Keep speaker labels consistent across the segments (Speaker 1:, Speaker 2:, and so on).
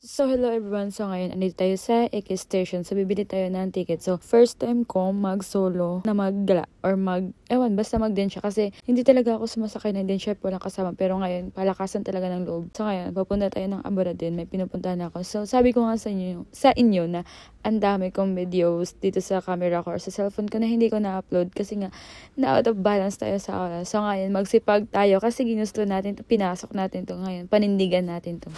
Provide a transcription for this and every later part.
Speaker 1: So, hello everyone. So, ngayon, andito tayo sa Eke Station. So, bibili tayo ng ticket. So, first time ko mag-solo na maggala or basta mag-densya. Kasi, hindi talaga ako sumasakay ng densya. Walang kasama. Pero ngayon, palakasan talaga ng loob. So, ngayon, papunta tayo ng Aburadin. May pinupuntahan ako. So, sabi ko nga sa inyo na ang dami kong videos dito sa camera ko or sa cellphone ko na hindi ko na-upload. Kasi nga, na-out of balance tayo sa oras. So, ngayon, magsipag tayo kasi ginusto natin to, pinasok natin to ngayon. Panindigan natin to.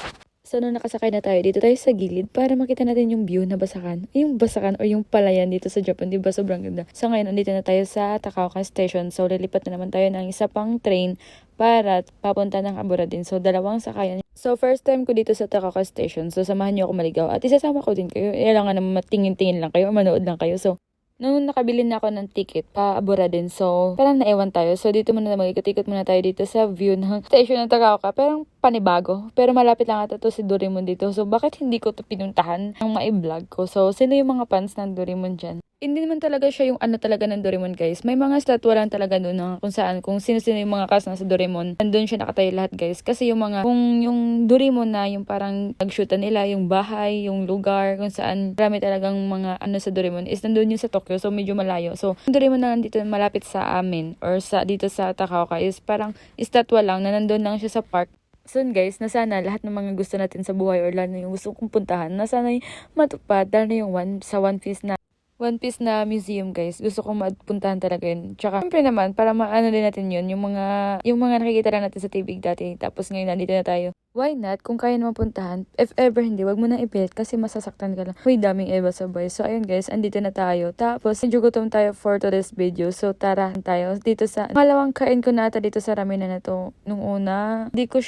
Speaker 1: So, nung nakasakay na tayo, dito tayo sa gilid para makita natin yung view na Basakan. Yung Basakan o yung palayan dito sa Japan, di ba? Sobrang ganda. So, ngayon, andito na tayo sa Takaoka Station. So, lilipat na naman tayo ng isa pang train para papunta ng Aburadin. So, dalawang sakayan. So, first time ko dito sa Takaoka Station. So, samahan niyo ako maligaw. At isasama ko din kayo. Kailangan naman matingin-tingin lang kayo o manood lang kayo. So, nung nakabili na ako ng ticket pa Aburadin, so parang naiwan tayo. So dito muna mag-ikot-ikot muna tayo dito sa view ng station ng Takaoka. Parang panibago. Pero malapit lang ata to si Doraemon dito. So bakit hindi ko to pinuntahan ng mai-vlog ko? So sino yung mga fans ng Doraemon dyan? Hindi naman talaga siya yung ano talaga ng Doraemon, guys. May mga statwa lang talaga doon na kung sino-sino yung mga cast na sa Doraemon. Nandun siya nakatayo lahat, guys. Kasi kung yung Doraemon na yung parang nag-shootan nila, yung bahay, yung lugar, kung saan marami talagang mga ano sa Doraemon is nandun yun sa Tokyo. So medyo malayo. So yung Doraemon na nandito malapit sa amin or dito sa Takaoka is parang statwa lang na nandun lang siya sa park. So guys, na sana lahat ng mga gusto natin sa buhay or lalo na yung gusto kong puntahan, na sana yung matupad, lalo na yung One Piece na museum, guys. Gusto kong mapuntahan talaga yun. Tsaka, syempre naman, para maano din natin yun, yung mga nakikita lang natin sa TV dati. Tapos ngayon, nandito na tayo. Why not? Kung kaya naman puntahan, if ever hindi, wag mo na ipilit kasi masasaktan ka lang. Uy, daming Eva sabay. So, ayun guys, andito na tayo. Tapos, medyo gutom tayo for today's video. So, tara tayo dito sa malawang kain ko na ata dito sa ramen na to. Nung una, dito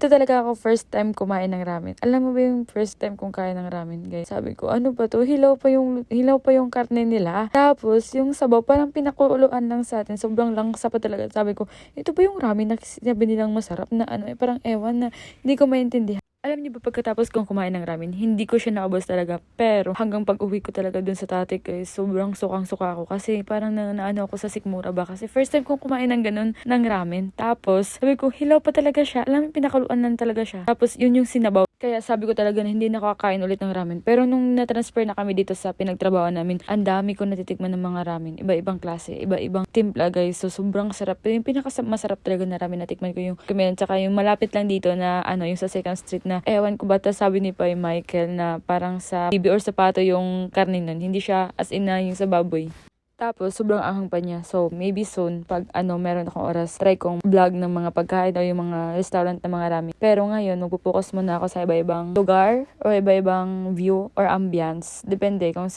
Speaker 1: talaga ako first time kumain ng ramen. Alam mo ba yung first time kong kain ng ramen, guys? Sabi ko, ano ba to? Hilaw pa yung karne nila. Tapos, yung sabaw, parang pinakuluan lang sa atin. Sobrang langsa pa talaga. Sabi ko, ito ba yung ramen na sinabi nilang masarap na ano? Parang ewan na hindi ko maintindihan. Alam niyo ba, pagkatapos kong kumain ng ramen, hindi ko siya naubos talaga. Pero hanggang pag-uwi ko talaga dun sa tatay ko, sobrang sukang-suka ako. Kasi parang naano ako sa sikmura ba. Kasi first time kong kumain ng ganun, ng ramen. Tapos, sabi ko, hilaw pa talaga siya. Alam mo, pinakaluan lang talaga siya. Tapos, yun yung sinabaw. Kaya sabi ko talaga na hindi nakakain ulit ng ramen. Pero nung na-transfer na kami dito sa pinagtrabaho namin, ang dami ko natitikman ng mga ramen. Iba-ibang klase, iba-ibang timpla, guys. So, sobrang sarap. Yung pinakamasarap talaga na ramen natikman ko yung kumain. Tsaka yung malapit lang dito na, yung sa Second Street na, ewan ko ba, sabi ni Pai Michael na parang sa bibi or sapato yung karne nun. Hindi siya as in na yung sa baboy. Tapos, sobrang anghang pa niya. So, maybe soon, pag meron akong oras, try kong vlog ng mga pagkain o yung mga restaurant na mga ramen. Pero ngayon, magpupokus muna ako sa iba-ibang lugar o iba-ibang view or ambience. Depende kung